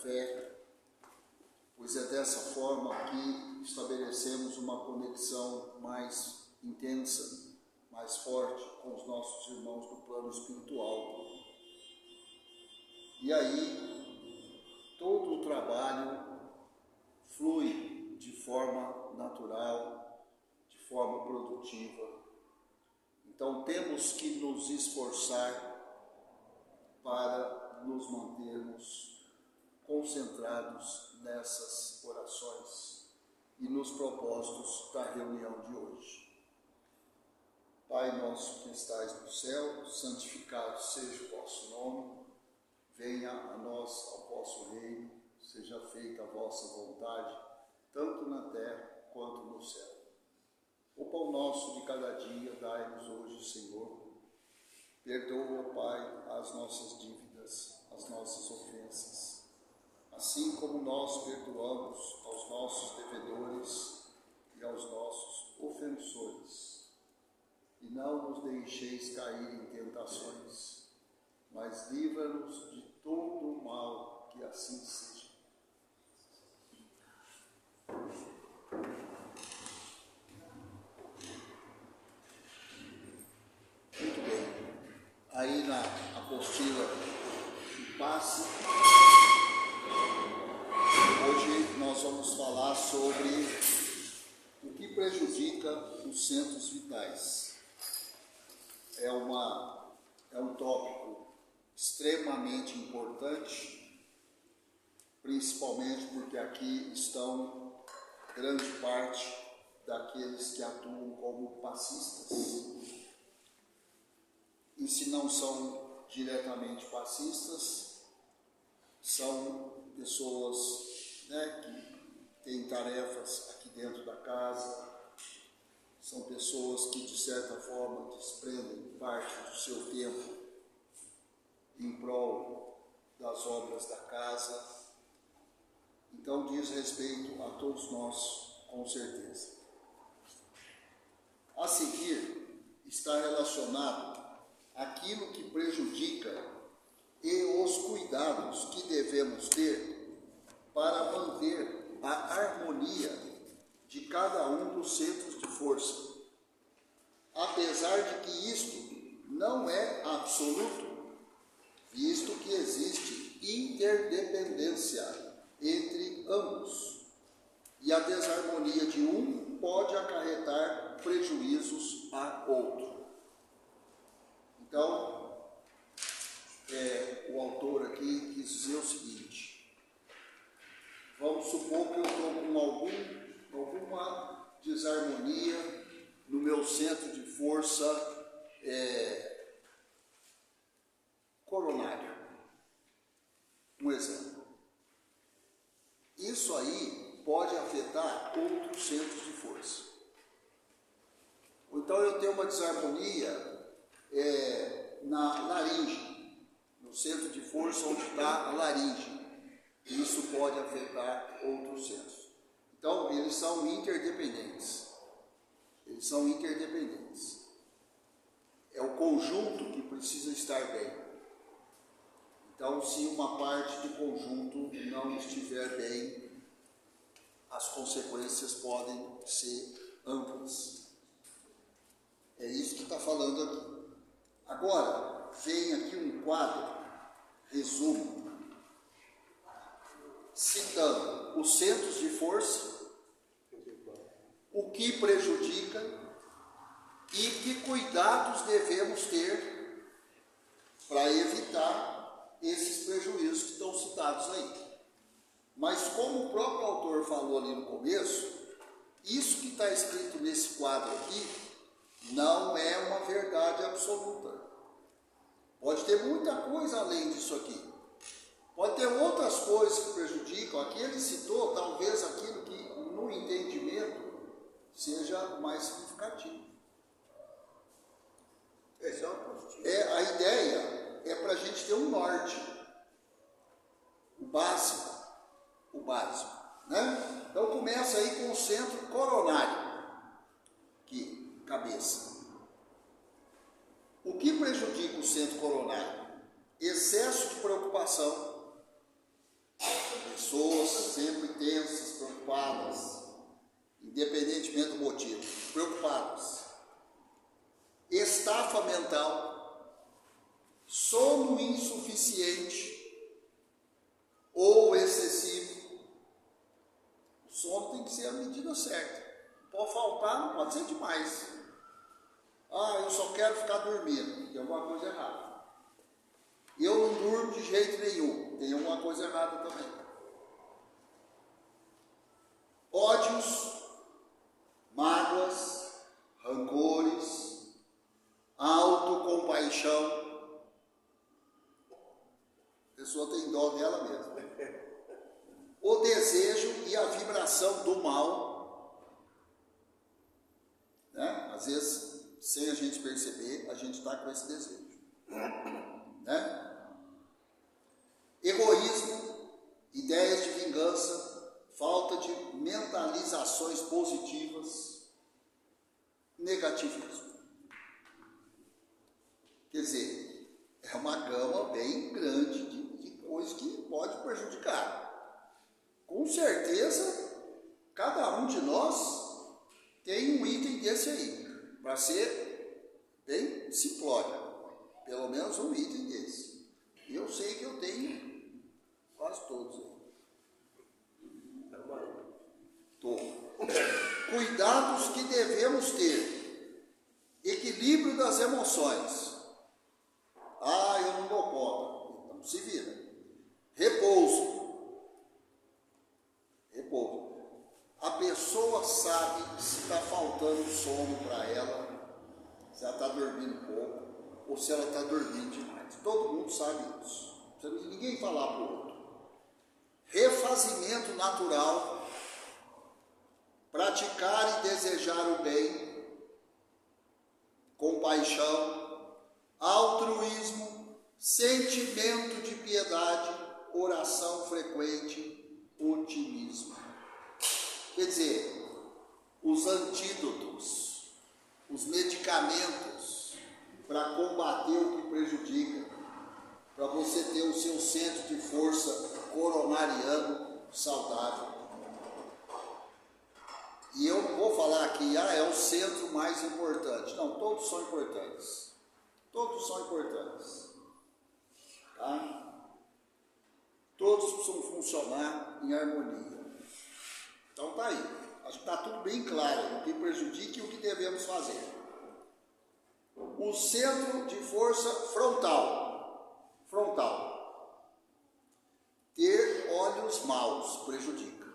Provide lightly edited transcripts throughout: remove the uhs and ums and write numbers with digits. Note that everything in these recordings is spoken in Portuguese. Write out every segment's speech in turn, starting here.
fé, pois é dessa forma que estabelecemos uma conexão mais intensa, mais forte com os nossos irmãos do plano espiritual. E aí, todo o trabalho flui de forma natural, de forma produtiva. Então, temos que nos esforçar para nos mantermos concentrados nessas orações e nos propósitos da reunião de hoje. Pai nosso que estais no céu, santificado seja o vosso nome, venha a nós ao vosso reino, seja feita a vossa vontade, tanto na terra quanto no céu. O pão nosso de cada dia dai-nos hoje, Senhor. Perdoa, Pai, as nossas dívidas, as nossas ofensas, assim como nós perdoamos aos nossos devedores e aos nossos ofensores. E não nos deixeis cair em tentações, mas livra-nos de todo o mal, que assim seja. Muito bem. Aí na apostila do passe, hoje nós vamos falar sobre o que prejudica os centros vitais. É um tópico extremamente importante, principalmente porque aqui estão grande parte daqueles que atuam como passistas. E se não são diretamente passistas, são pessoas, que têm tarefas aqui dentro da casa, são pessoas que de certa forma desprendem parte do seu tempo em prol das obras da casa. Então diz respeito a todos nós, com certeza. A seguir está relacionado aquilo que prejudica e os cuidados que devemos ter para manter a harmonia de cada um dos centros de força. Apesar de que isto não é absoluto, visto que existe interdependência entre ambos, e a desarmonia de um pode acarretar prejuízos a outro. Então, o autor aqui quis dizer o seguinte: vamos supor que eu estou com alguma desarmonia no meu centro de força coronário. Um exemplo. Isso aí pode afetar outros centros de força. Então eu tenho uma desarmonia na laringe, no centro de força onde está a laringe. Isso pode afetar outros centros. Então, eles são interdependentes. É o conjunto que precisa estar bem. Então, se uma parte do conjunto não estiver bem, as consequências podem ser amplas. É isso que está falando aqui. Agora, vem aqui um quadro, resumo, citando os centros de força, o que prejudica e que cuidados devemos ter para evitar esses prejuízos que estão citados aí. Mas como o próprio autor falou ali no começo, isso que está escrito nesse quadro aqui não é uma verdade absoluta. Pode ter muita coisa além disso aqui. Pode ter outras coisas que prejudicam. Aqui ele citou talvez aquilo que no entendimento seja mais significativo. A ideia é para a gente ter um norte, o básico, né? Então começa aí com o centro coronário, aqui, cabeça. O que prejudica o centro coronário? Excesso de preocupação, Pessoas sempre tensas, preocupadas, independentemente do motivo, preocupadas. Estafa mental, sono insuficiente ou excessivo. O sono tem que ser a medida certa. Não pode faltar, não pode ser demais. Eu só quero ficar dormindo. Tem alguma coisa errada. Eu não durmo de jeito nenhum. Tem alguma coisa errada também. Ódios, mágoas, rancores, autocompaixão. A pessoa tem dó dela mesma. O desejo e a vibração do mal, né? Às vezes, sem a gente perceber, a gente está com esse desejo, né? Egoísmo, ideias de vingança, falta de mentalizações positivas, negativismo. Quer dizer, é uma gama bem grande de coisas que pode prejudicar. Com certeza, cada um de nós tem um item desse aí, para ser bem simplório, pelo menos um item desse. E eu sei que eu tenho quase todos aí. Cuidados que devemos ter. Equilíbrio das emoções. Eu não dou conta. Então se vira. Repouso. A pessoa sabe se está faltando sono para ela, se ela está dormindo pouco ou se ela está dormindo demais. Todo mundo sabe isso. Não precisa ninguém falar para o outro. Refazimento natural, praticar e desejar o bem, compaixão, altruísmo, sentimento de piedade, oração frequente, otimismo. Quer dizer, os antídotos, os medicamentos para combater o que prejudica, para você ter o seu centro de força coronariano saudável. E eu não vou falar aqui, é o centro mais importante. Não, todos são importantes. Todos são importantes. Tá? Todos precisam funcionar em harmonia. Então tá aí. Acho que está tudo bem claro o que prejudica e o que devemos fazer. O centro de força frontal. Ter olhos maus prejudica.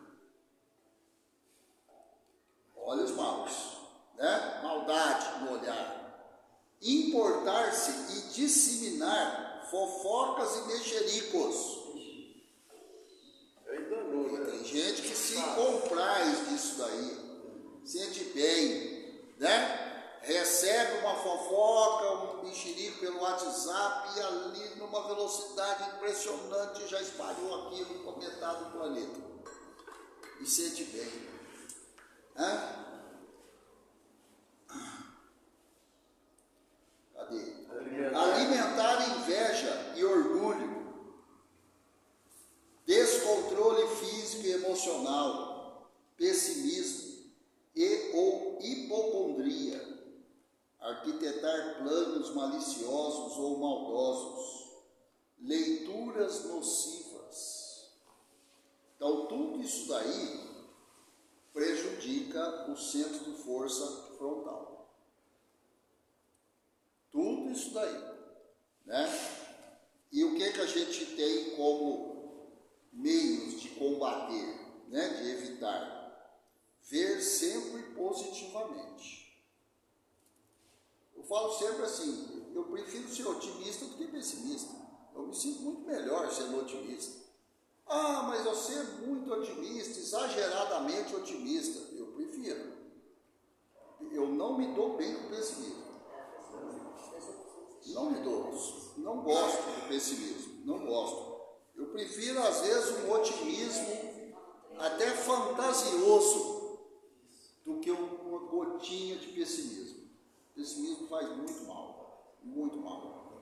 Olhos maus, né? Maldade no olhar. Importar-se e disseminar fofocas e mexericos. Tem gente que se compraz disso daí, sente bem, né? Recebe uma fofoca, um mexerico pelo WhatsApp e ali numa velocidade impressionante já espalhou aquilo para metade do planeta. E sente bem. Cadê? Alimentar inveja e orgulho, descontrole físico e emocional, pessimismo e ou hipocondria, arquitetar planos maliciosos ou maldosos, leituras nocivas. Então tudo isso daí prejudica o centro de força frontal. Tudo isso daí, né? E o que a gente tem como meios de combater, né? De evitar? Ver sempre positivamente. Eu falo sempre assim, eu prefiro ser otimista do que pessimista. Eu me sinto muito melhor sendo otimista. Mas você é muito otimista, exageradamente otimista. Eu prefiro. Eu não me dou bem com pessimismo. Não me dou. Não gosto do pessimismo. Não gosto. Eu prefiro, às vezes, um otimismo até fantasioso do que uma gotinha de pessimismo. O pessimismo faz muito mal. Muito mal.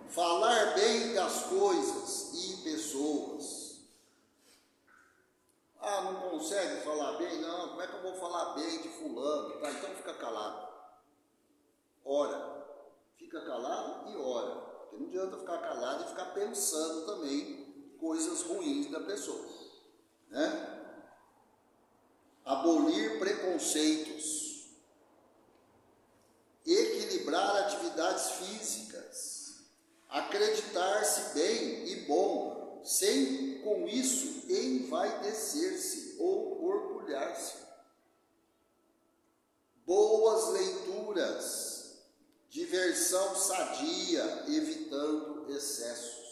Falar bem das coisas e pessoas, consegue falar bem? Não, como é que eu vou falar bem de fulano? Tá, então fica calado. Ora, fica calado e ora. Porque não adianta ficar calado e ficar pensando também coisas ruins da pessoa, né? Abolir preconceitos, equilibrar atividades físicas, acreditar-se bem e bom, sem com isso envaidecer-se ou orgulhar-se. Boas leituras, diversão sadia, evitando excessos.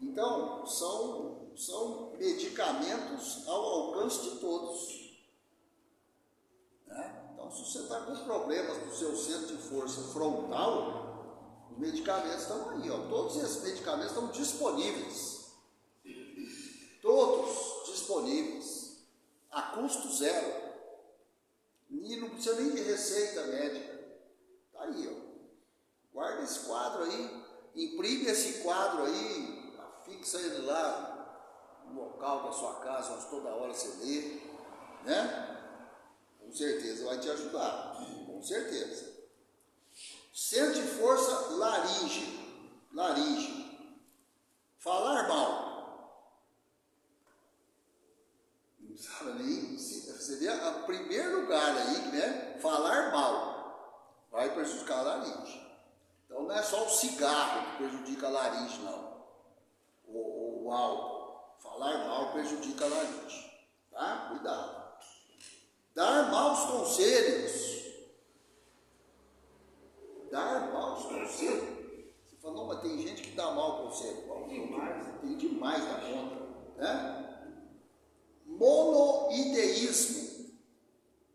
Então, são medicamentos ao alcance de todos, né? Então, se você está com problemas no seu centro de força frontal, os medicamentos estão aí, ó. Todos esses medicamentos estão disponíveis. Todos disponíveis, a custo zero. E não precisa nem de receita médica. Está aí, ó. Guarda esse quadro aí, imprime esse quadro aí, fixa ele lá no local da sua casa, onde toda hora você lê, né? Com certeza vai te ajudar, com certeza. Centro de força laríngeo. Falar mal. Não sabe nem, você vê o primeiro lugar aí, né? Falar mal vai prejudicar a laringe. Então não é só o cigarro que prejudica a laringe, não. O álcool. Falar mal prejudica a laringe. Tá? Cuidado. Dar maus conselhos. Dar maus conselhos. Você fala, não, mas tem gente que dá mau conselho. Tem demais na conta. Né? Monoideísmo.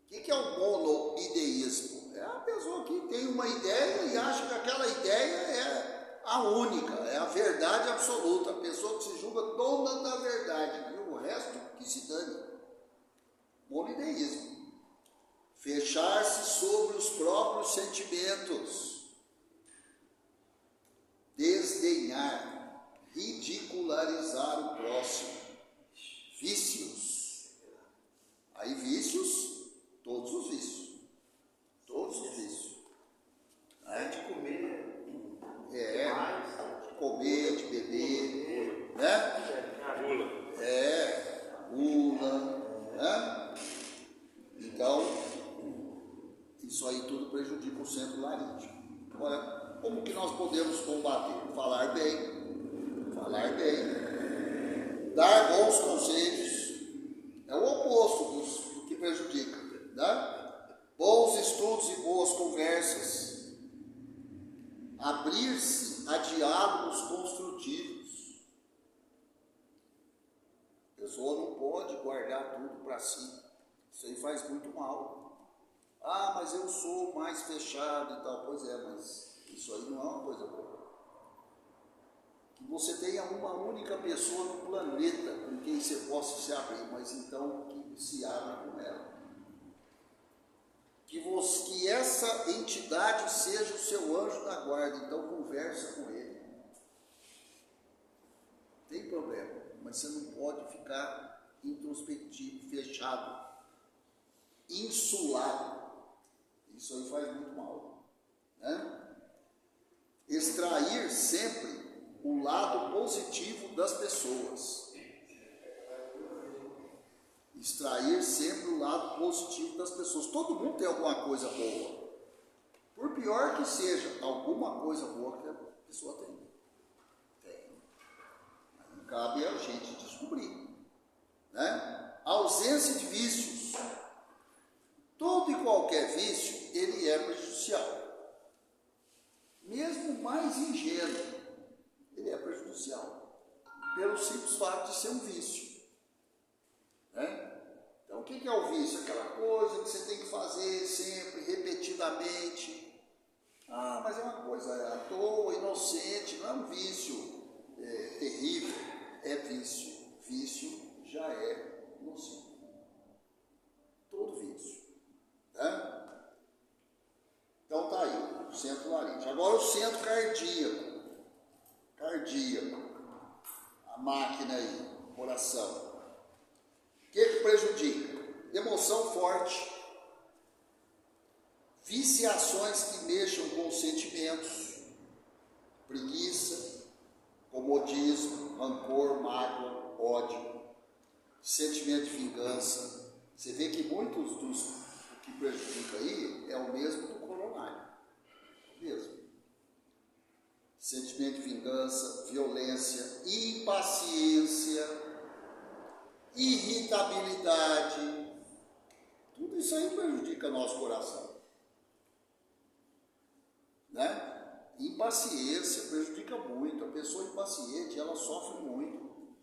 O que é o monoideísmo? É a pessoa que tem uma ideia e acha que aquela ideia é a única, é a verdade absoluta. A pessoa que se julga dona da verdade e o resto que se dane. Monoideísmo. Fechar-se sobre os próprios sentimentos. Desdenhar, ridicularizar o próximo. Vícios. Aí vícios, todos os vícios. Todos os vícios. É de comer. De comer, de beber, né? Gula, né? Então, isso aí tudo prejudica o centro laríngeo. Agora, como que nós podemos combater? Falar bem, dar bons conselhos, é o oposto do que prejudica, né? Bons estudos e boas conversas, abrir-se a diálogos construtivos. A pessoa não pode guardar tudo para si, isso aí faz muito mal. Ah, mas eu sou mais fechado e tal. Pois é, mas isso aí não é uma coisa boa. Que você tenha uma única pessoa no planeta com quem você possa se abrir, mas então que se abra com ela. Que essa entidade seja o seu anjo da guarda, então conversa com ele. Tem problema, mas você não pode ficar introspectivo, fechado, insulado. Isso aí faz muito mal, né? Extrair sempre o lado positivo das pessoas. Extrair sempre o lado positivo das pessoas. Todo mundo tem alguma coisa boa. Por pior que seja, alguma coisa boa que a pessoa tem. Aí cabe a gente descobrir, né? A ausência de vícios. Todo e qualquer vício, ele é prejudicial. Mesmo o mais ingênuo, ele é prejudicial. Pelo simples fato de ser um vício. Né? Então, o que é o vício? Aquela coisa que você tem que fazer sempre, repetidamente. Ah, mas é uma coisa à toa, inocente, não é um vício terrível. É vício. Vício já é nocivo. Todo vício. Né? Então tá aí, o centro laríngeo. Agora o centro cardíaco. A máquina aí. coração. O que prejudica? Emoção forte, viciações que mexam com os sentimentos, preguiça, comodismo, rancor, mágoa, ódio, sentimento de vingança. Você vê que muitos dos que prejudica aí é o mesmo do coronário, mesmo. Sentimento de vingança, violência, impaciência, irritabilidade, tudo isso aí prejudica nosso coração, né? Impaciência prejudica muito. A pessoa impaciente, ela sofre muito.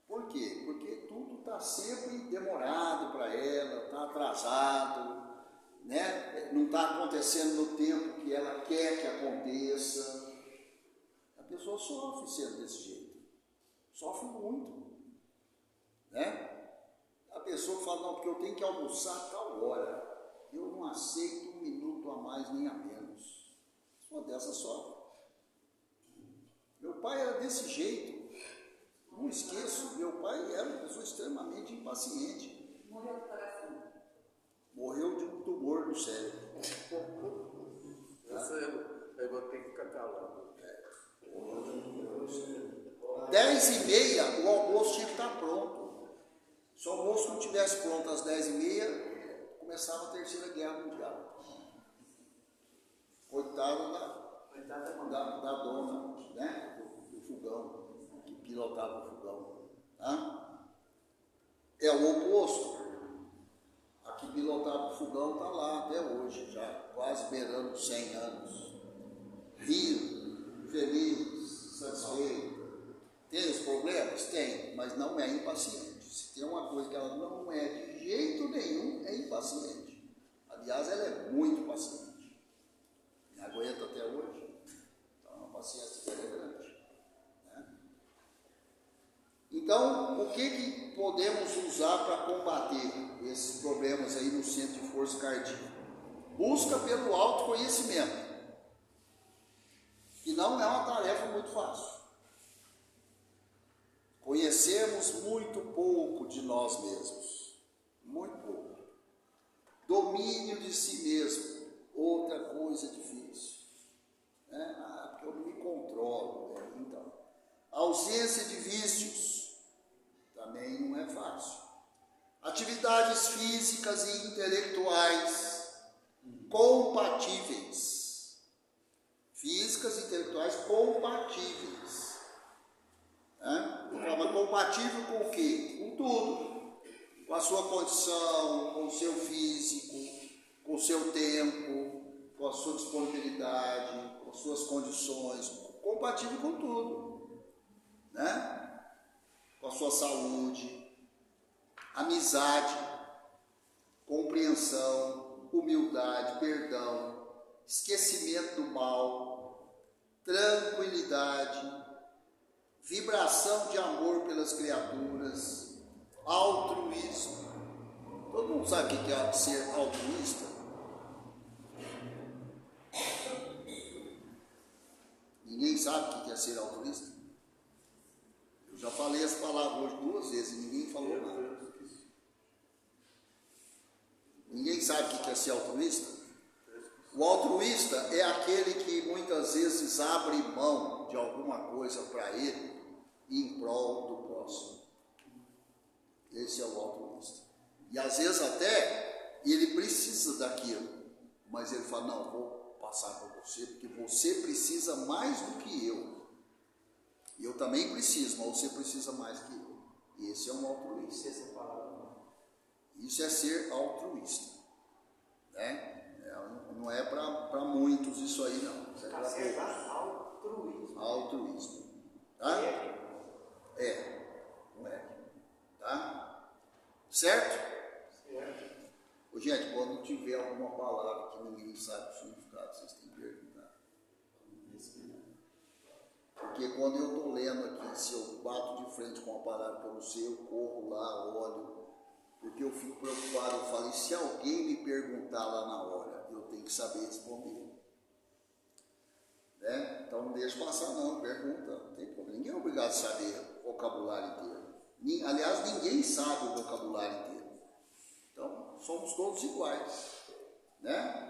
Por quê? Porque tudo está sempre demorado para ela, está atrasado, né? Não está acontecendo no tempo que ela quer que aconteça. A pessoa sofre sendo desse jeito, sofre muito, né? A pessoa fala, não, porque eu tenho que almoçar a tal hora, eu não aceito 1 minuto a mais nem a menos. Uma dessa sofre. Meu pai era desse jeito. Não esqueço, meu pai era uma pessoa extremamente impaciente. Morreu do coração. Morreu de um tumor no cérebro. Eu vou ter que ficar calado. 10h30 o almoço tinha que estar pronto. Se o almoço não estivesse pronto às 10h30, começava a Terceira Guerra Mundial. Coitada da dona, né? Do fogão, que pilotava o fogão. Tá? É o oposto. A que pilotava o fogão está lá até hoje, já quase beirando 100 anos. Rio, feliz, satisfeito. Tem os problemas? Tem, mas não é impaciente. Se tem uma coisa que ela não é de jeito nenhum, é impaciente. Aliás, ela é muito paciente. Me aguenta até hoje. Então, a paciência dela é grande. Né? Então, o que podemos usar para combater esses problemas aí no centro de força cardíaca? Busca pelo autoconhecimento. E não é uma tarefa muito fácil. Conhecemos muito pouco de nós mesmos. Muito pouco. Domínio de si mesmo. Outra coisa difícil. Porque eu não me controlo. Então, ausência de vícios. Também não é fácil. Atividades físicas e intelectuais compatíveis. Físicas e intelectuais compatíveis. Mas compatível com o quê? Com tudo. Com a sua condição, com o seu físico, com o seu tempo, com a sua disponibilidade, com as suas condições. Compatível com tudo. Né? Com a sua saúde, amizade, compreensão, humildade, perdão, esquecimento do mal, tranquilidade, vibração de amor pelas criaturas, altruísmo. Todo mundo sabe o que é ser altruísta? Ninguém sabe o que é ser altruísta? Eu já falei essa palavra hoje 2 vezes e ninguém falou nada. Ninguém sabe o que é ser altruísta? O altruísta é aquele que muitas vezes abre mão de alguma coisa para ele em prol do próximo. Esse é o altruísta. E às vezes até ele precisa daquilo, mas ele fala, não, vou passar para você, porque você precisa mais do que eu. E eu também preciso, mas você precisa mais que eu. E esse é um altruísta. Essa palavra. Isso é ser altruísta. Né? Não é para muitos isso aí, não. Isso é para poucos. Altruísmo. Tá? Não é. Tá? Certo? Ô, gente, quando tiver alguma palavra que ninguém sabe o significado, vocês têm que perguntar. Porque quando eu estou lendo aqui, se eu bato de frente com uma palavra que eu não sei, eu corro lá, olho, porque eu fico preocupado. Eu falo, e se alguém me perguntar lá na hora, eu tenho que saber responder. Né? Então não deixa passar não, pergunta, não tem problema. Ninguém é obrigado a saber o vocabulário inteiro. Aliás, ninguém sabe o vocabulário inteiro. Então, somos todos iguais, né?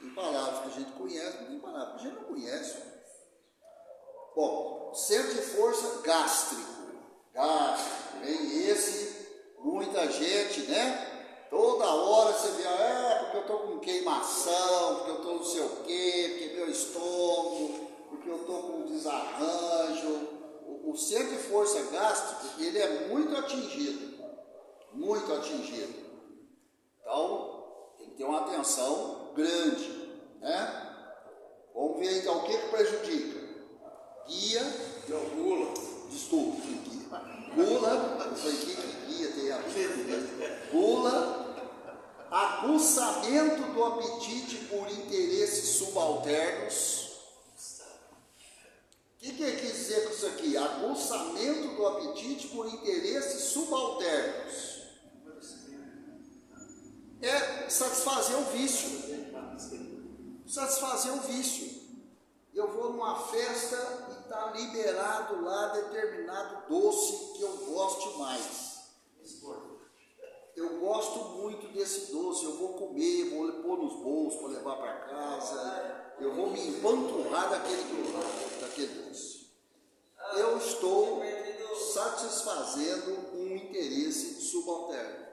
Tem palavras que a gente conhece, tem palavras que a gente não conhece. Bom, centro de força gástrico. Vem esse, muita gente, né? Toda hora você vê, porque eu estou com queimação, porque eu estou não sei o quê, porque meu estômago, porque eu estou com desarranjo. O centro de força gástrico, ele é muito atingido. Muito atingido. Então, tem que ter uma atenção grande, né? Vamos ver então o que prejudica. Guia, Gula. desculpa, guia. Gula, eu falei que guia tem a ver. Gula, aguçamento do apetite por interesses subalternos. O que quer dizer com isso aqui? Aguçamento do apetite por interesses subalternos. É satisfazer o vício. Satisfazer o vício. Eu vou numa festa e está liberado lá determinado doce que eu gosto mais. Eu gosto muito desse doce, eu vou comer, vou pôr nos bolsos para levar para casa, eu vou me empanturrar daquele doce. Eu estou satisfazendo um interesse subalterno.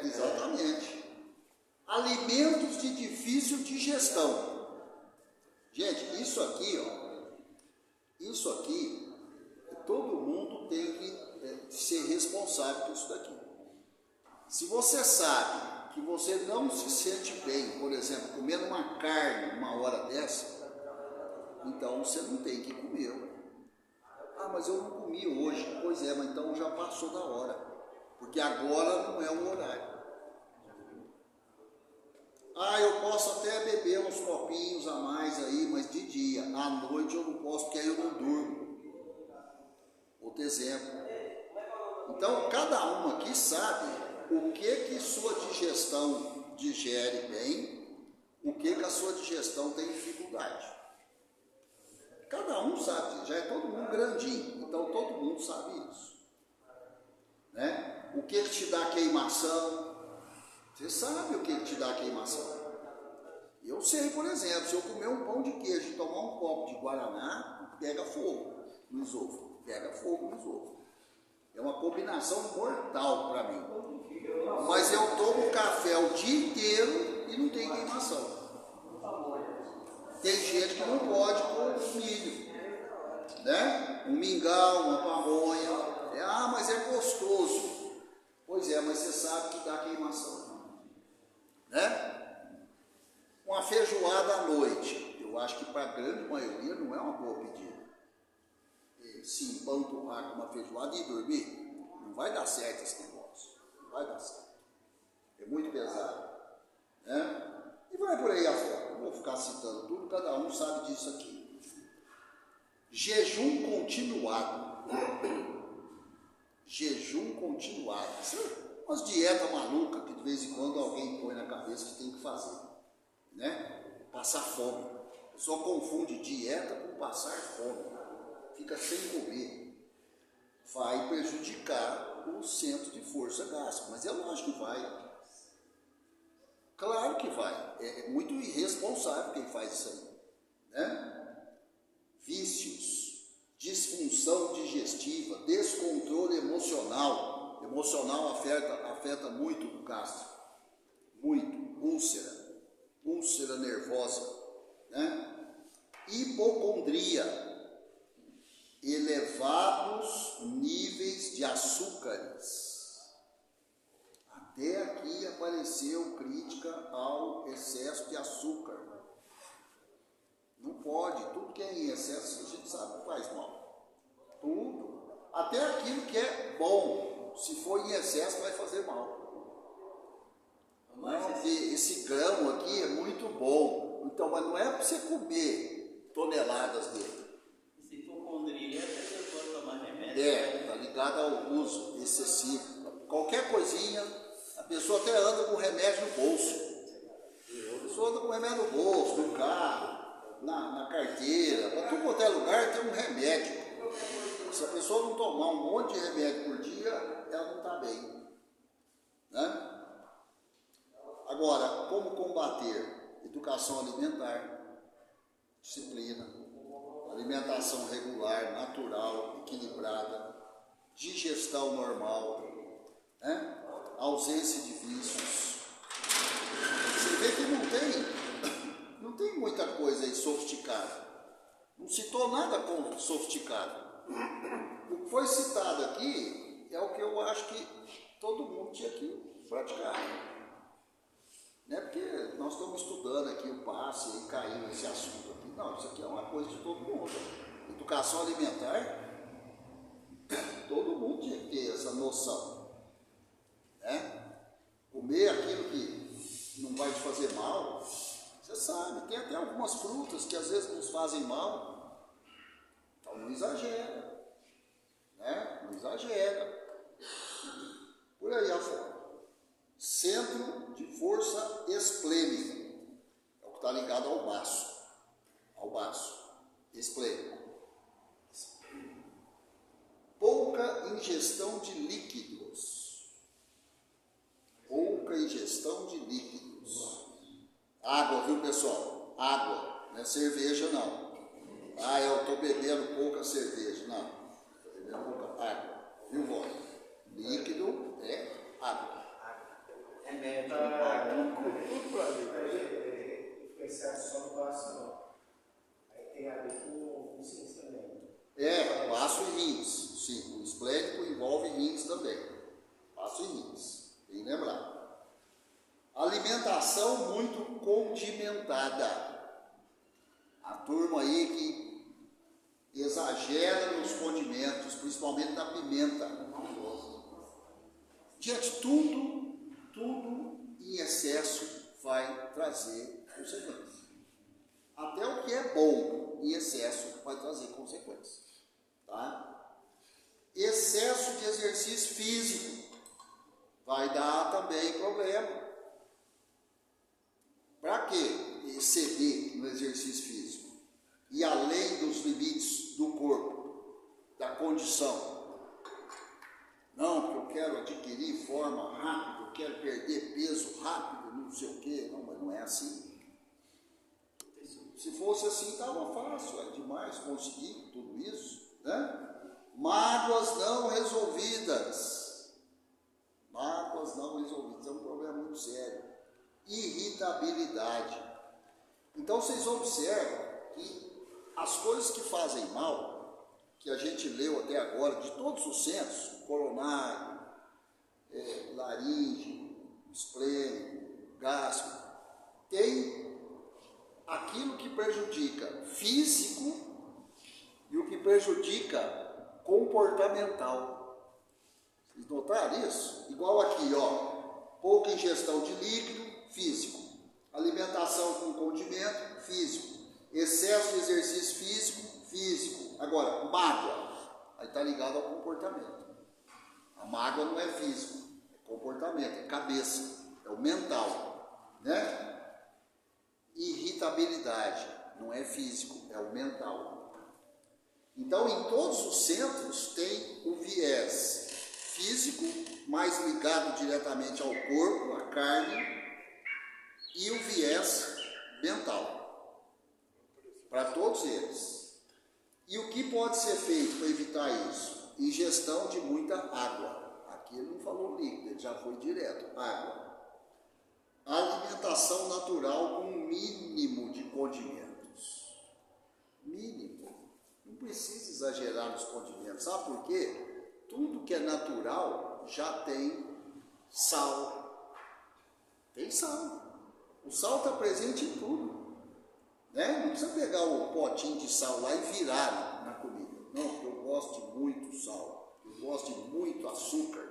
Exatamente. Alimentos de difícil digestão. Gente, isso aqui, todo mundo tem que ser responsável por isso daqui. Se você sabe que você não se sente bem, por exemplo, comendo uma carne uma hora dessa, então você não tem que comer. Mas eu não comi hoje. Pois é, mas então já passou da hora, porque agora não é o horário. Eu posso até beber uns copinhos a mais aí, mas de dia. À noite eu não posso, porque aí eu não durmo. Outro exemplo. Então, cada um aqui sabe o que sua digestão digere bem, o que a sua digestão tem dificuldade. Cada um sabe, já é todo mundo grandinho, então todo mundo sabe isso. Né? O que te dá queimação? Você sabe o que te dá queimação. Eu sei, por exemplo, se eu comer um pão de queijo e tomar um copo de guaraná, pega fogo no esôfago. É uma combinação mortal para mim. Mas eu tomo café o dia inteiro e não tem queimação. Tem gente que não pode com milho, né? Um mingau, uma pamonha. Mas é gostoso. Pois é, mas você sabe que dá queimação, né? Uma feijoada à noite, eu acho que para a grande maioria não é uma boa pedida. Se empanturrar com uma feijoada e dormir, não vai dar certo esse negócio. Não vai dar certo. É muito pesado, né? E vai por aí afora. Não vou ficar citando tudo, cada um sabe disso aqui. Jejum continuado. Jejum continuado. Umas dietas malucas que de vez em quando alguém põe na cabeça que tem que fazer, né? Passar fome. A pessoa confunde dieta com passar fome. Fica sem comer. Vai prejudicar o centro de força gástrica. Mas é lógico que vai. Claro que vai. É muito irresponsável quem faz isso aí, né? Vícios, disfunção digestiva, descontrole emocional. Emocional afeta muito o gástrico. Muito. Úlcera nervosa, né? Hipocondria. Elevados níveis de açúcares. Até aqui apareceu crítica ao excesso de açúcar. Não pode, tudo que é em excesso a gente sabe que faz mal. Tudo. Até aquilo que é bom, se for em excesso vai fazer mal. Não, esse grão aqui é muito bom. Então, mas não é para você comer toneladas dele. Está ligado ao uso excessivo. Qualquer coisinha, a pessoa até anda com remédio no bolso. A pessoa anda com remédio no bolso, no carro, na carteira, para tudo quanto é lugar tem um remédio. Se a pessoa não tomar um monte de remédio por dia, ela não está bem. Né? Agora, como combater? Educação alimentar, disciplina, alimentação regular, natural, equilibrada, digestão normal, né? Ausência de vícios. Você vê que não tem muita coisa aí sofisticada. Não citou nada com sofisticado. O que foi citado aqui é o que eu acho que todo mundo tinha que praticar. Não é porque nós estamos estudando aqui o passe e caiu esse assunto aqui. Não, isso aqui é uma coisa de todo mundo. Educação alimentar, todo mundo tinha que ter essa noção. Né? Comer aquilo que não vai te fazer mal, você sabe, tem até algumas frutas que às vezes nos fazem mal. Então não exagera. Né? Não exagera. Por aí afora. Centro de força esplênica. É o que está ligado ao baço. Ao baço. Esplênico. Pouca ingestão de líquidos. Pouca ingestão de líquidos. Água, viu, pessoal? Água. Não é cerveja, não. Ah, eu estou bebendo pouca cerveja. Não. Estou bebendo pouca água. Viu, vó? Líquido é água. Remédio, influenciado só no baço, não. Aí tem a ver com rins também. Baço e rins. Sim, o esplênico envolve rins também. Baço e rins. Bem lembrado. Alimentação muito condimentada. A turma aí que exagera nos condimentos, principalmente na pimenta. Gente, tudo em excesso vai trazer consequências. Até o que é bom em excesso vai trazer consequências. Tá? Excesso de exercício físico vai dar também problema. Para que exceder no exercício físico? E além dos limites do corpo, da condição. Não, porque eu quero adquirir forma rápida, eu quero perder peso rápido, não sei o quê. Não, mas não é assim. Se fosse assim, estava fácil, é demais conseguir tudo isso. Né? Mágoas não resolvidas. Mágoas não resolvidas, é um problema muito sério. Irritabilidade. Então vocês observam que as coisas que fazem mal, que a gente leu até agora, de todos os centros, coronário, laríngeo, esplênico, gástrico, tem aquilo que prejudica físico e o que prejudica comportamental. Vocês notaram isso? Igual aqui, ó, pouca ingestão de líquido, físico. Alimentação com condimento, físico. Excesso de exercício físico, físico. Agora, mágoa, aí está ligado ao comportamento. A mágoa não é físico, é comportamento, é cabeça, é o mental, né? Irritabilidade, não é físico, é o mental. Então, em todos os centros tem o viés físico, mais ligado diretamente ao corpo, à carne, e o viés mental, para todos eles. E o que pode ser feito para evitar isso? Ingestão de muita água. Aqui ele não falou líquido, ele já foi direto. Água. Alimentação natural com mínimo de condimentos. Mínimo. Não precisa exagerar nos condimentos. Sabe por quê? Tudo que é natural já tem sal. Tem sal. O sal está presente em tudo. Né? Não precisa pegar o potinho de sal lá e virar na comida. Não, porque eu gosto de muito sal. Eu gosto de muito açúcar.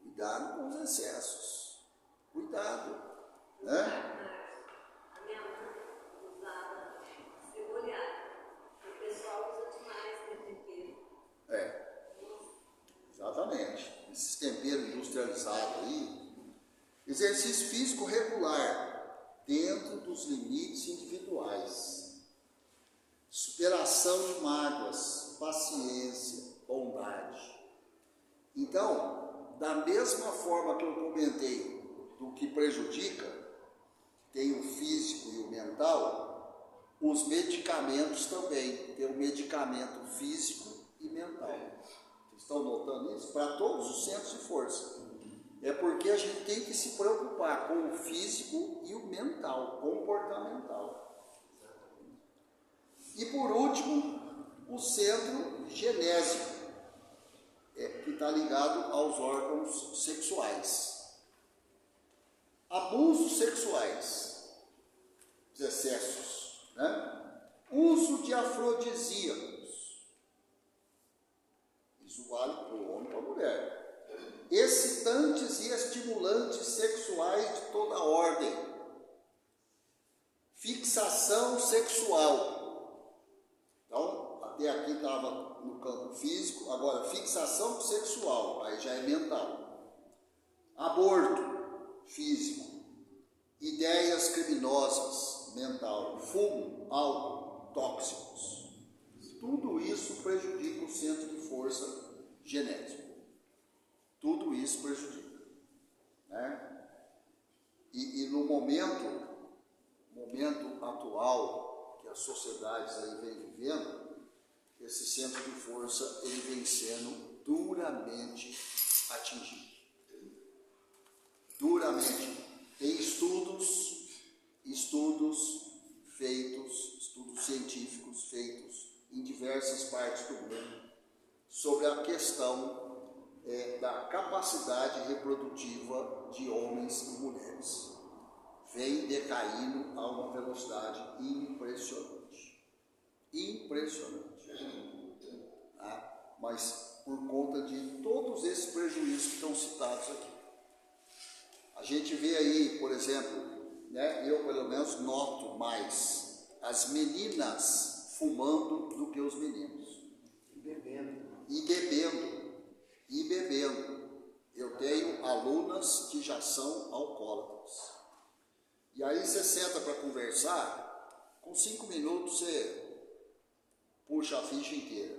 Cuidado com os excessos. Cuidado. Né? A minha mãe usava cebolhada. O pessoal usa demais no tempero. Exatamente. Esses temperos industrializados aí. Exercício físico regular. dentro dos limites individuais. Superação de mágoas, paciência, bondade. Então, da mesma forma que eu comentei do que prejudica, tem o físico e o mental, os medicamentos também, tem o medicamento físico e mental. Vocês estão notando isso? Para todos os centros de força. É porque a gente tem que se preocupar com o físico e o mental, comportamental. E por último, o centro genésico, que está ligado aos órgãos sexuais. Abusos sexuais, os excessos, né? Uso de afrodisíacos, isso vale para o homem e para a mulher. Excitantes e estimulantes sexuais de toda ordem. Fixação sexual. Então, até aqui estava no campo físico, agora fixação sexual, aí já é mental. Aborto, físico. Ideias criminosas, mental. Fumo, álcool, tóxicos. Tudo isso prejudica o centro de força genético. Tudo isso prejudica, né? E no momento atual que as sociedades aí vêm vivendo, esse centro de força ele vem sendo duramente atingido. Duramente. Tem estudos científicos feitos em diversas partes do mundo sobre a questão da capacidade reprodutiva de homens e mulheres. Vem decaindo a uma velocidade impressionante. Tá? Mas por conta de todos esses prejuízos que estão citados aqui. A gente vê aí, por exemplo, né, eu pelo menos noto mais as meninas fumando do que os meninos. E bebendo. Eu tenho alunas que já são alcoólatras. E aí você senta para conversar, com 5 minutos você puxa a ficha inteira.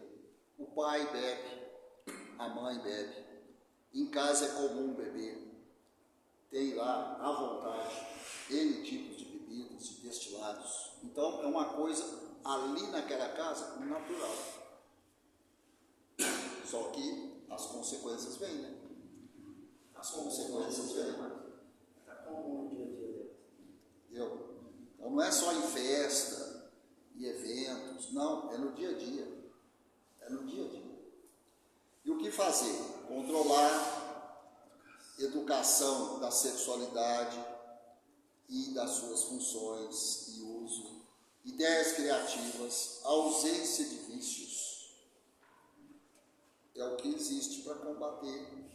O pai bebe, a mãe bebe, em casa é comum beber. Tem lá, à vontade, N tipos de bebidas, de destilados. Então é uma coisa ali naquela casa natural. Só que as consequências vêm, né? As consequências vêm. Está comum no dia a dia dele. Entendeu? Então não é só em festa e eventos, não, é no dia a dia. É no dia a dia. E o que fazer? Controlar, educação da sexualidade e das suas funções e uso, ideias criativas, ausência de vícios. É o que existe para combater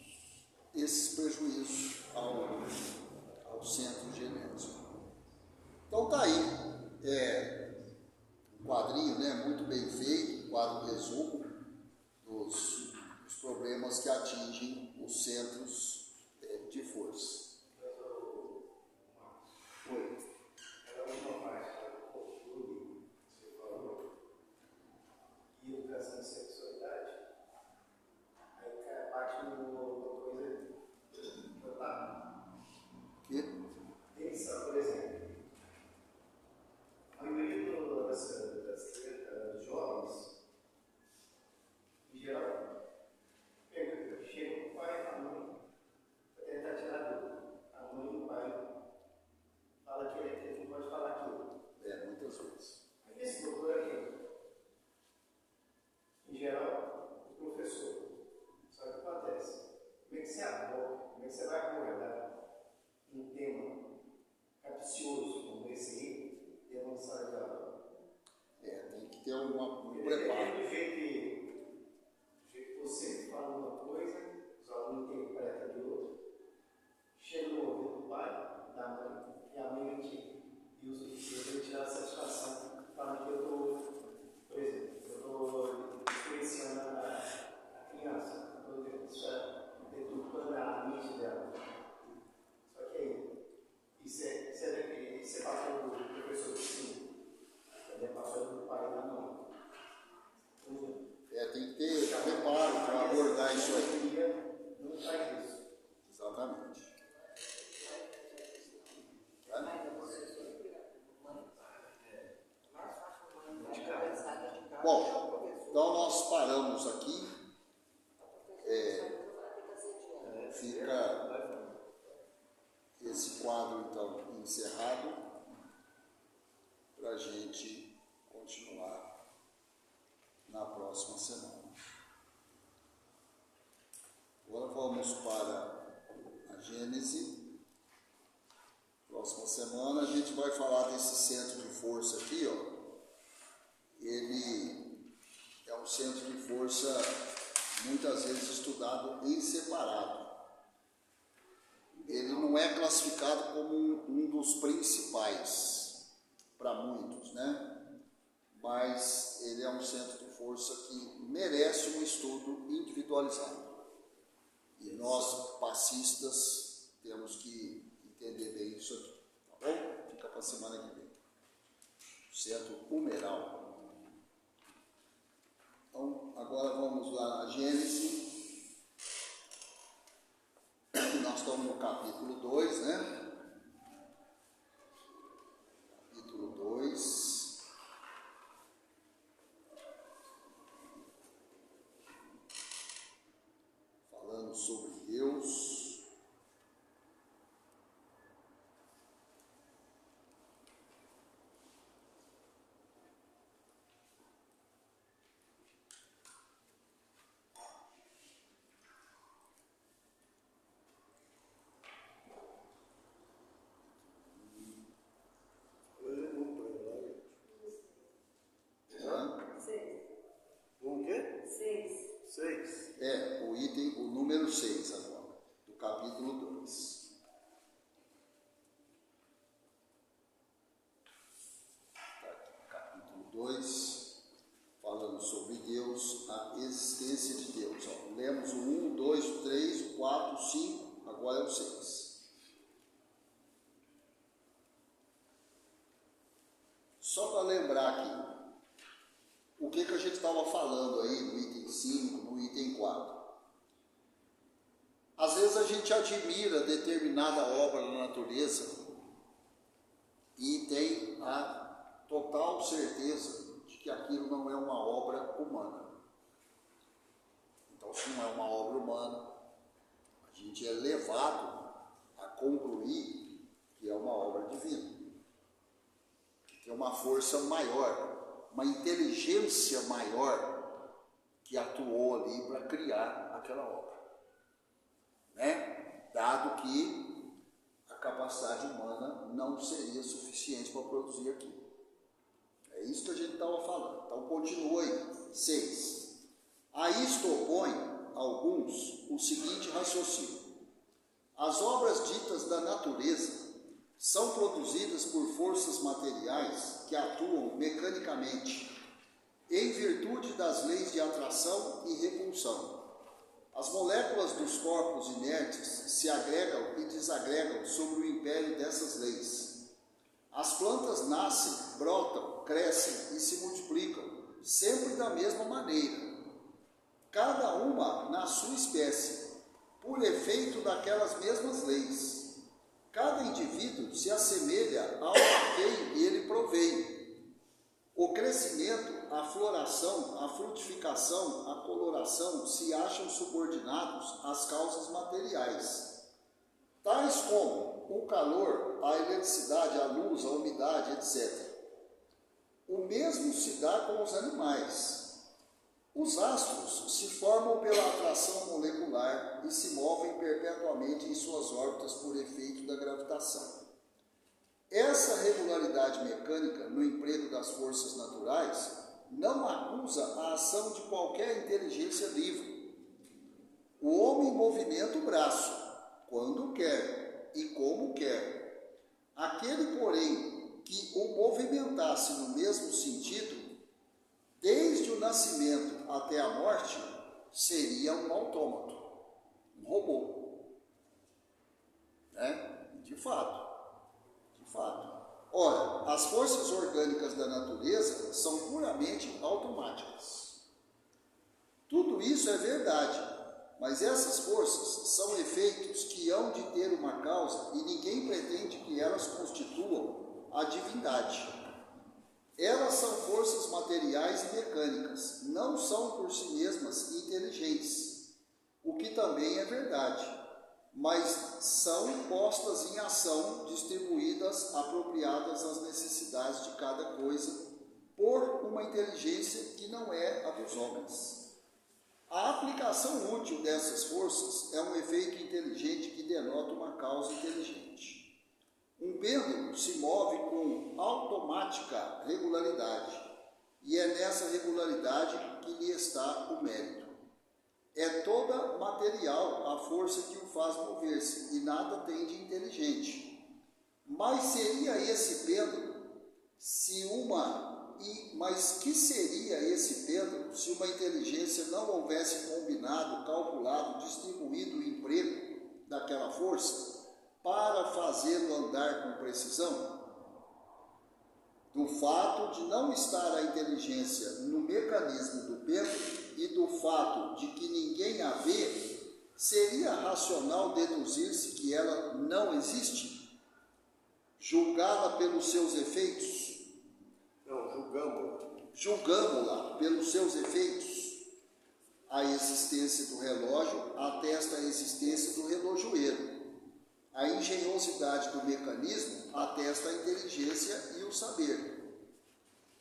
esses prejuízos ao centro genético. Então tá aí, um quadrinho, né, muito bem feito, um quadro resumo dos problemas que atingem os centros de força. Oi. Ela é uma parte do controle, você falou, e educação e sexualidade. Aí cai a parte de uma coisa pensar, por exemplo, a maioria das jovens, em geral, chega o pai e a mãe para tentar tirar dúvida. A mãe e o pai falam que ele não pode falar aquilo. Muitas vezes. Aí esse doutor aqui, em geral, o professor. Só que acontece, como é que você aborda, como é que você vai abordar um tema capcioso como esse aí, dentro de sala de aula? Tem que ter um preparo. Do jeito que você fala uma coisa, os alunos interpretam de outra, chega no ouvido do pai, da mãe, e a mãe e os filhos vão tirar a satisfação, falando que eu estou, por exemplo, eu estou influenciando a criança, eu estou deturpando a mente dela. Só que aí, isso é Bom, então nós paramos aqui. Fica esse quadro, então, encerrado, para a gente continuar na próxima semana. Agora vamos para a Gênese. Próxima semana a gente vai falar desse centro de força aqui, ó. Ele é um centro de força muitas vezes estudado em separado. Ele não é classificado como um dos principais para muitos, né? Mas ele é um centro de força que merece um estudo individualizado. E nós, passistas, temos que entender bem isso aqui, tá bom? Fica para a semana que vem. Centro humeral. Então, agora vamos lá na Gênesis. Nós estamos no capítulo 2, né? Capítulo 2. Falando sobre Deus. O número 6 agora, do capítulo 2. Capítulo 2, falando sobre Deus, a existência de Deus. Ó, lemos o 1, 2, 3, 4, 5, agora é o 6. Só para lembrar aqui, o que a gente estava falando aí no item 5, no item 4. Às vezes a gente admira determinada obra na natureza e tem a total certeza de que aquilo não é uma obra humana. Então, se não é uma obra humana, a gente é levado a concluir que é uma obra divina, que tem uma força maior, uma inteligência maior que atuou ali para criar aquela obra. Né? Dado que a capacidade humana não seria suficiente para produzir aquilo. É isso que a gente estava falando. Então, continua aí. 6. A isto opõe alguns o seguinte raciocínio: as obras ditas da natureza são produzidas por forças materiais que atuam mecanicamente, em virtude das leis de atração e repulsão. As moléculas dos corpos inertes se agregam e desagregam sobre o império dessas leis. As plantas nascem, brotam, crescem e se multiplicam, sempre da mesma maneira, cada uma na sua espécie, por efeito daquelas mesmas leis. Cada indivíduo se assemelha ao a quem ele provém. O crescimento, a floração, a frutificação, a coloração se acham subordinados às causas materiais, tais como o calor, a eletricidade, a luz, a umidade, etc. O mesmo se dá com os animais. Os astros se formam pela atração molecular e se movem perpetuamente em suas órbitas por efeito da gravitação. Essa regularidade mecânica no emprego das forças naturais não acusa a ação de qualquer inteligência livre. O homem movimenta o braço, quando quer e como quer. Aquele, porém, que o movimentasse no mesmo sentido, desde o nascimento até a morte, seria um autômato, um robô. Né? De fato. Ora, as forças orgânicas da natureza são puramente automáticas. Tudo isso é verdade, mas essas forças são efeitos que hão de ter uma causa e ninguém pretende que elas constituam a divindade. Elas são forças materiais e mecânicas, não são por si mesmas inteligentes, o que também é verdade, mas são postas em ação, distribuídas, apropriadas às necessidades de cada coisa, por uma inteligência que não é a dos homens. A aplicação útil dessas forças é um efeito inteligente que denota uma causa inteligente. Um pêndulo se move com automática regularidade, e é nessa regularidade que lhe está o mérito. É toda material a força que o faz mover-se, e nada tem de inteligente. Mas seria esse pêndulo Mas que seria esse pêndulo se uma inteligência não houvesse combinado, calculado, distribuído o emprego daquela força para fazê-lo andar com precisão? Do fato de não estar a inteligência no mecanismo do pêndulo e do fato de que ninguém a vê, seria racional deduzir-se que ela não existe? Julgá-la pelos seus efeitos? Julgamos-la pelos seus efeitos. A existência do relógio atesta a existência do relojoeiro. A engenhosidade do mecanismo atesta a inteligência e o saber.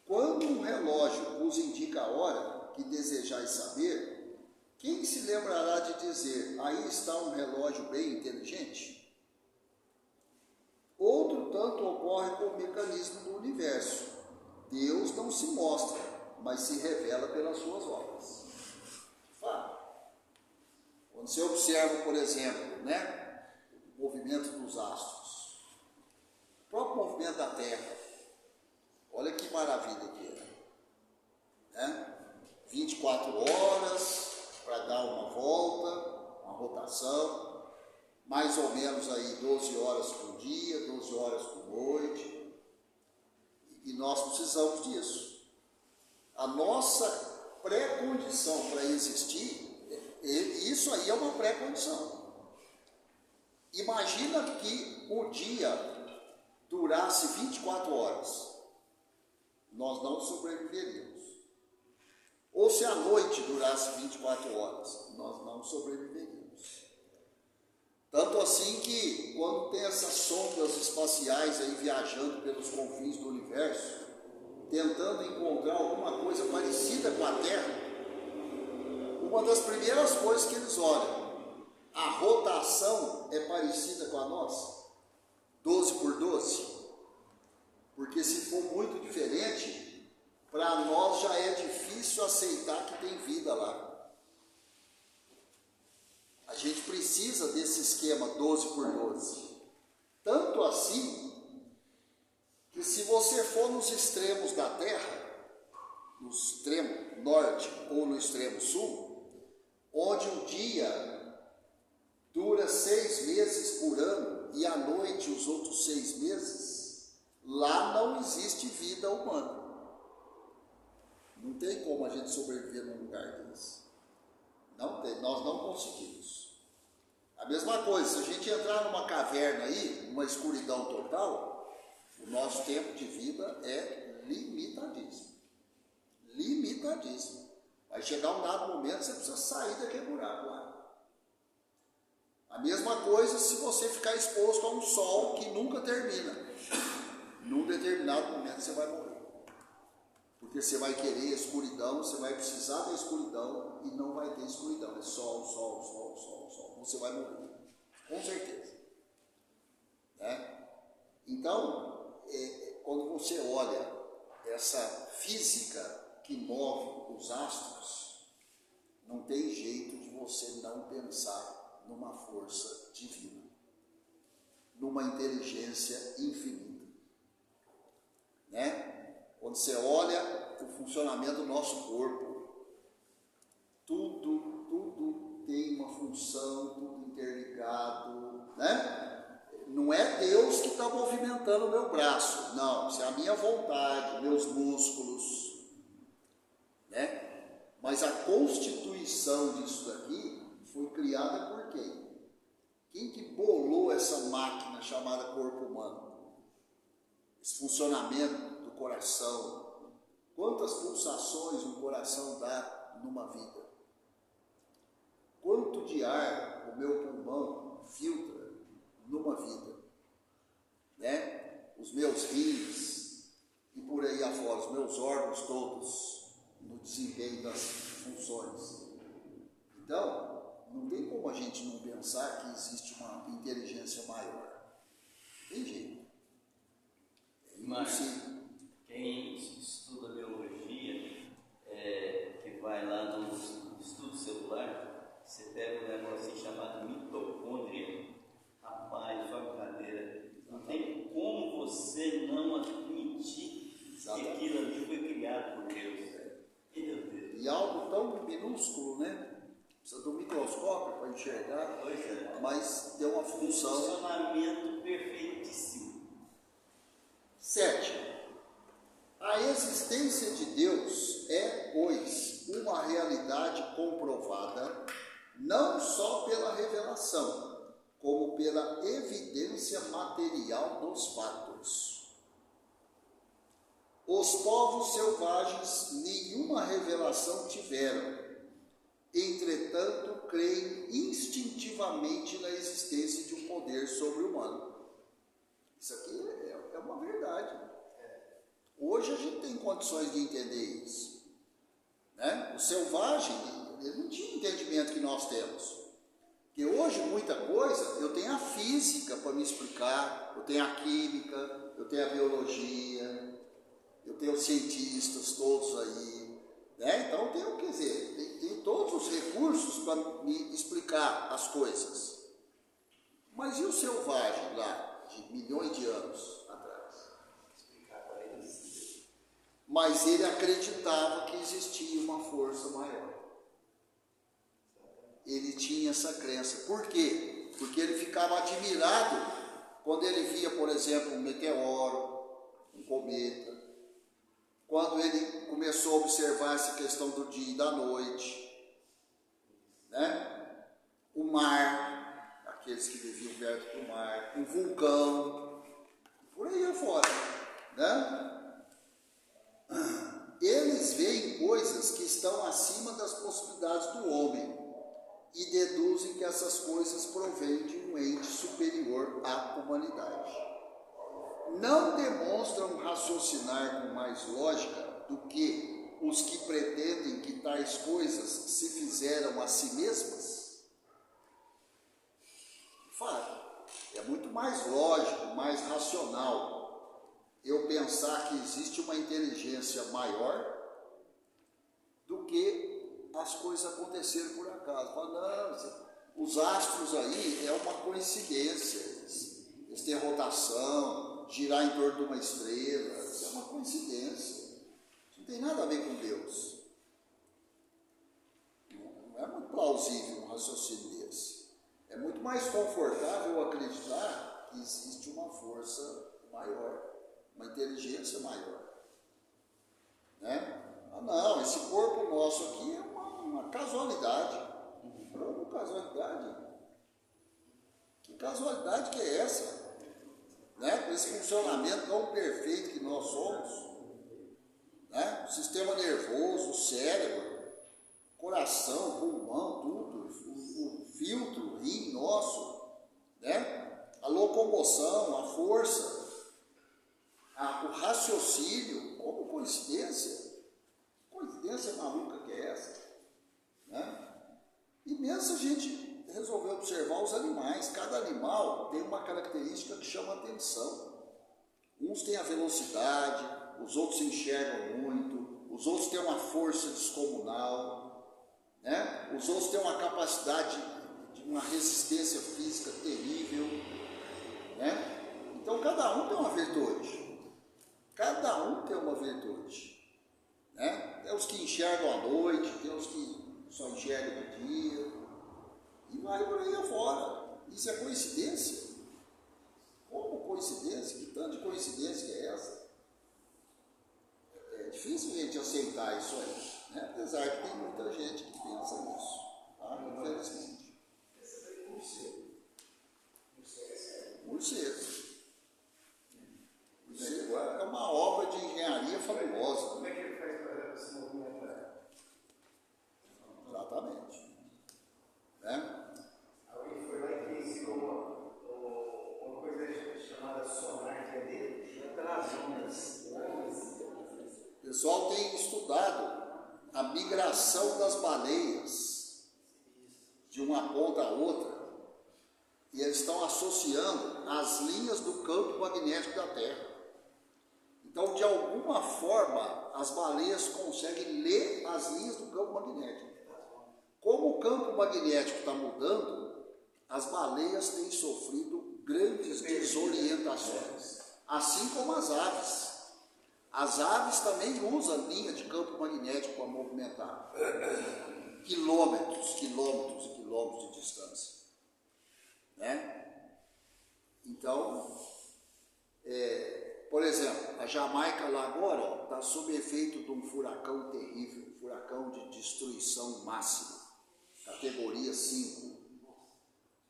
Quando um relógio vos indica a hora que desejais saber, quem se lembrará de dizer: aí está um relógio bem inteligente? Outro tanto ocorre com o mecanismo do universo. Deus não se mostra, mas se revela pelas suas obras. Fato. Quando você observa, por exemplo, o movimento dos astros, o próprio movimento da Terra, olha que maravilha que é. 24 horas para dar uma volta, uma rotação, mais ou menos aí 12 horas por dia, 12 horas por noite. E nós precisamos disso. A nossa pré-condição para existir, isso aí é uma pré-condição. Imagina que o dia durasse 24 horas. Nós não sobreviveríamos. Ou se a noite durasse 24 horas, nós não sobreviveríamos. Tanto assim que, quando tem essas sondas espaciais aí viajando pelos confins do universo, tentando encontrar alguma coisa parecida com a Terra, uma das primeiras coisas que eles olham, a rotação é parecida com a nossa, 12 por 12, porque se for muito diferente, para nós já é difícil aceitar que tem vida lá. A gente precisa desse esquema 12 por 12. Tanto assim, que se você for nos extremos da Terra, no extremo norte ou no extremo sul, onde o dia dura 6 meses por ano e a noite os outros 6 meses, lá não existe vida humana. Não tem como a gente sobreviver num lugar desse. Não tem, nós não conseguimos. A mesma coisa, se a gente entrar numa caverna aí, numa escuridão total, o nosso tempo de vida é limitadíssimo. Limitadíssimo. Vai chegar um dado momento que você precisa sair daquele buraco lá. A mesma coisa se você ficar exposto a um sol que nunca termina. Num determinado momento você vai morrer. Porque você vai querer escuridão, você vai precisar da escuridão e não vai ter escuridão. É sol, sol, sol, sol, sol. Você vai morrer. Com certeza. Então, quando você olha essa física que move os astros, não tem jeito de você não pensar numa força divina, numa inteligência infinita. Quando você olha o funcionamento do nosso corpo, tudo tem uma função, tudo interligado, Não é Deus que está movimentando o meu braço, não, isso é a minha vontade, meus músculos, Mas a constituição disso daqui foi criada por quem? Quem que bolou essa máquina chamada corpo humano? Esse funcionamento do coração, quantas pulsações um coração dá numa vida, quanto de ar o meu pulmão filtra numa vida, né? Os meus rins e por aí afora, os meus órgãos todos no desempenho das funções. Então, não tem como a gente não pensar que existe uma inteligência maior. Tem jeito. É impossível. Quem estuda biologia, que vai lá no estudo celular, você pega um negocinho chamado mitocôndria. Rapaz, foi uma brincadeira. Não tem como você não admitir que aquilo ali foi criado por Deus. Meu Deus. E algo tão minúsculo, né? Precisa de um microscópio para enxergar, mas tem uma função. Funcionamento perfeitíssimo. 7. A existência de Deus é, pois, uma realidade comprovada não só pela revelação, como pela evidência material dos fatos. Os povos selvagens nenhuma revelação tiveram. Entretanto, creem instintivamente na existência de um poder sobre-humano. Isso aqui é uma verdade. Hoje a gente tem condições de entender isso, né? O selvagem, ele não tinha o entendimento que nós temos. Porque hoje, muita coisa, eu tenho a física para me explicar, eu tenho a química, eu tenho a biologia, eu tenho os cientistas todos aí, né? Então eu tenho, quer dizer, tem todos os recursos para me explicar as coisas. Mas e o selvagem lá, de milhões de anos atrás? Explicar para eles. Mas ele acreditava que existia uma força maior. Ele tinha essa crença. Por quê? Porque ele ficava admirado quando ele via, por exemplo, um meteoro, um cometa. Quando ele começou a observar essa questão do dia e da noite, né? O mar, aqueles que viviam perto do mar, um vulcão, por aí afora, né? Eles veem coisas que estão acima das possibilidades do homem e deduzem que essas coisas provêm de um ente superior à humanidade. Não demonstram raciocinar com mais lógica do que os que pretendem que tais coisas se fizeram a si mesmas? Fato. É muito mais lógico, mais racional eu pensar que existe uma inteligência maior do que as coisas acontecerem por acaso. Fala, não, os astros aí é uma coincidência, eles têm rotação, girar em torno de uma estrela, isso é uma coincidência, isso não tem nada a ver com Deus. Não é muito plausível um raciocínio desse. É muito mais confortável acreditar que existe uma força maior, uma inteligência maior, né? Ah, não, esse corpo nosso aqui é uma casualidade. Uma casualidade? Que casualidade que é essa? Né? Com esse funcionamento tão perfeito que nós somos, né? O sistema nervoso, o cérebro, coração, pulmão, tudo, o filtro, o rim nosso, né? A locomoção, a força, o raciocínio, como coincidência? Coincidência maluca que é essa? Né? E mesmo se a gente resolver observar os animais, cada animal tem uma característica que chama atenção. Uns têm a velocidade, os outros se enxergam muito, os outros têm uma força descomunal, né? Os outros têm uma capacidade de uma resistência física terrível, né? Então cada um tem uma virtude. Cada um tem uma virtude, né? Tem os que enxergam à noite, tem os que só enxergam de dia, e vai por aí afora. Isso é coincidência? Como coincidência? Que tanto de coincidência que é essa? É difícil a gente aceitar isso aí, né? Apesar que tem muita gente que pensa nisso, tá? Infelizmente. Morcego. Morcego é uma obra de engenharia fabulosa. Como é que ele faz para se movimentar? Exatamente. Né? Alguém foi lá e criou uma coisa chamada sonar, que é dele, pelas ondas. O pessoal tem estudado a migração das baleias de uma ponta a outra, e eles estão associando as linhas do campo magnético da Terra. Então, de alguma forma, as baleias conseguem ler as linhas do campo magnético. Como o campo magnético está mudando, as baleias têm sofrido grandes desorientações, assim como as aves. As aves também usam linha de campo magnético para movimentar quilômetros de distância. Né? Então, por exemplo, a Jamaica lá agora está sob efeito de um furacão terrível, furacão de destruição máxima, categoria 5.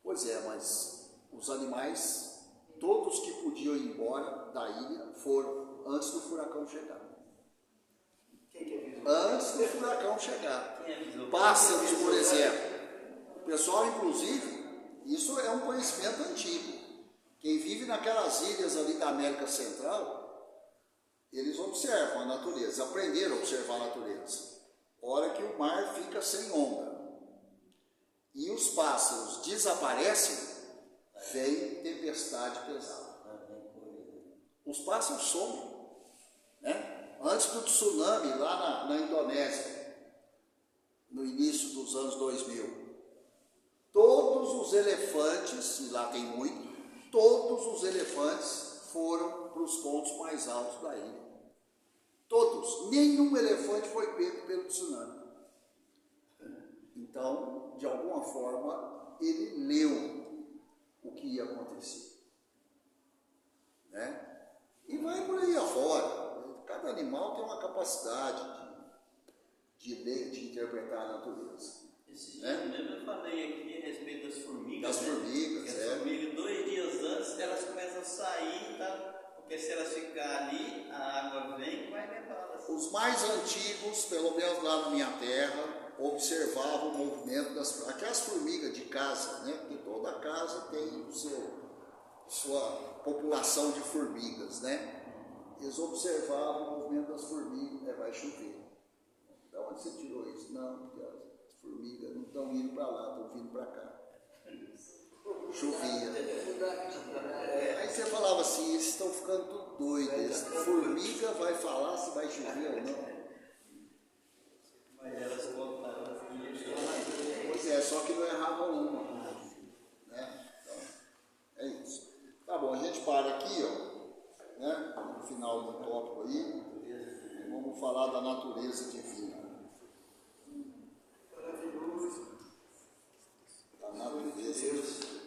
Pois é, mas os animais, todos que podiam ir embora da ilha, foram antes do furacão chegar. Antes do furacão chegar. Pássaros, por exemplo. O pessoal, inclusive, isso é um conhecimento antigo. Quem vive naquelas ilhas ali da América Central, eles observam a natureza, aprenderam a observar a natureza. Hora que o mar fica sem onda e os pássaros desaparecem, vem tempestade pesada. Os pássaros somem. Né? Antes do tsunami lá na Indonésia, no início dos anos 2000, todos os elefantes, e lá tem muito, todos os elefantes foram para os pontos mais altos da ilha. Todos. Nenhum elefante foi pego pelo tsunami. Então, de alguma forma, ele leu o que ia acontecer. Né? E vai por aí afora. Cada animal tem uma capacidade de ler, de interpretar a natureza. Esse dia mesmo eu falei aqui a respeito das formigas. Das formigas, Porque as formigas, 2 dias antes, elas começam a sair, tá? Porque se elas ficarem ali, a água vem e vai levá-las. Os mais antigos, pelo menos lá na minha terra, observavam o movimento aquelas formigas de casa, né? Porque toda casa tem sua população de formigas, né? Eles observavam o movimento das formigas, vai chover. Da onde você tirou isso? Não, porque as formigas não estão indo para lá, estão vindo para cá. Chovia. Aí você falava assim, eles estão ficando tudo doidos. Formiga vai falar se vai chover ou não. Mas elas contaram assim. Pois é, só que não erravam uma. Né? Então, é isso. Tá bom, a gente para aqui, ó. Né? No final do tópico aí, vamos falar da natureza divina. Da natureza divina.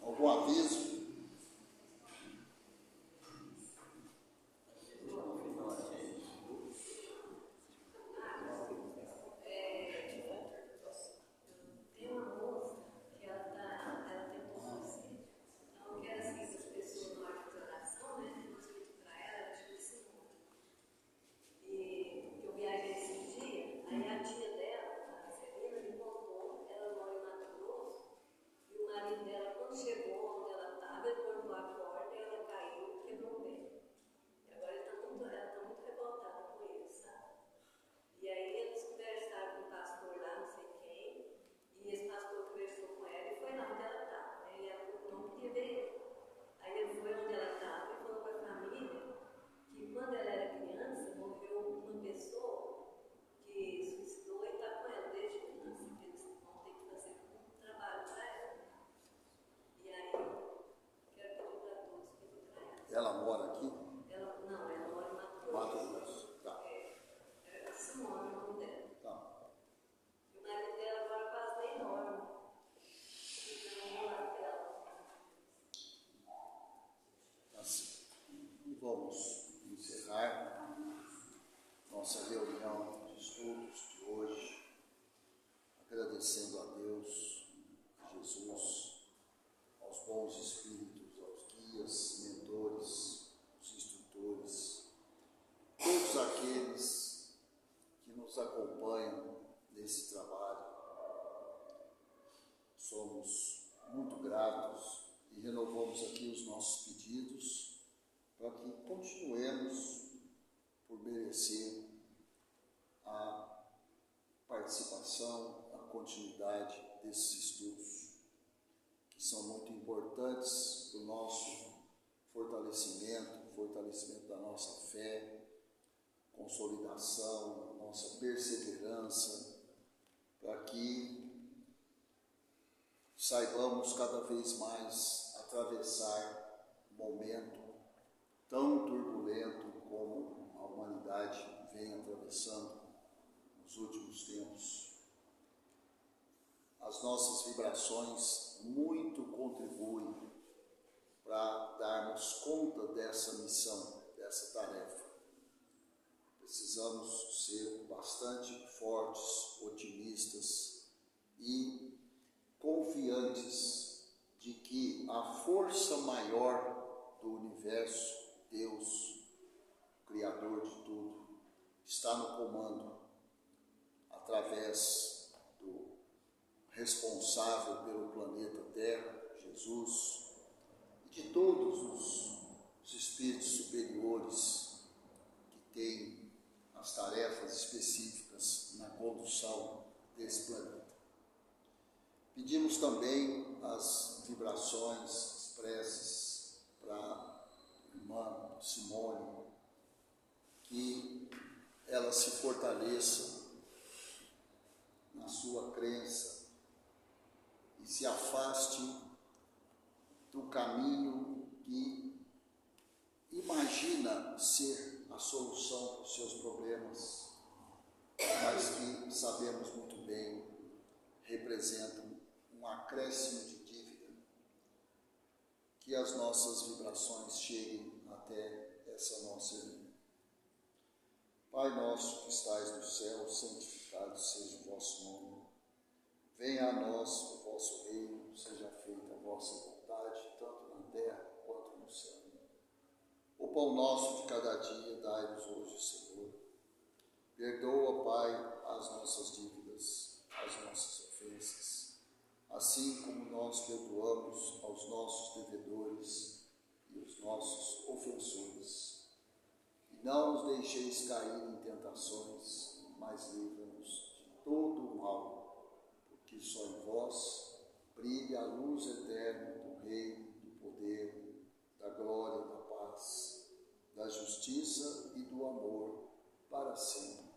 Algum aviso? Chegou onde ela estava. somos muito gratos e renovamos aqui os nossos pedidos para que continuemos por merecer a participação, a continuidade desses estudos, que são muito importantes para o nosso fortalecimento da nossa fé, consolidação, nossa perseverança, para que saibamos cada vez mais atravessar um momento tão turbulento como a humanidade vem atravessando nos últimos tempos. As nossas vibrações muito contribuem para darmos conta dessa missão, dessa tarefa. Precisamos ser bastante fortes, otimistas e confiantes de que a força maior do universo, Deus, Criador de tudo, está no comando, através do responsável pelo planeta Terra, Jesus, e de todos os espíritos superiores que têm as tarefas específicas na condução desse planeta. Pedimos também as vibrações, as preces para a irmã Simone, que ela se fortaleça na sua crença e se afaste do caminho que imagina ser a solução para os seus problemas, mas que sabemos muito bem representam um acréscimo de dívida. Que as nossas vibrações cheguem até essa nossa irmã. Pai nosso que estais no céu, santificado seja o vosso nome. Venha a nós o vosso reino, seja feita a vossa vontade, tanto na terra quanto no céu. O pão nosso de cada dia dai-nos hoje, Senhor. Perdoa, Pai, as nossas dívidas, as nossas ofensas, assim como nós perdoamos aos nossos devedores e os nossos ofensores. E não nos deixeis cair em tentações, mas livra-nos de todo o mal, porque só em vós brilha a luz eterna do reino, do poder, da glória, da paz, da justiça e do amor para sempre.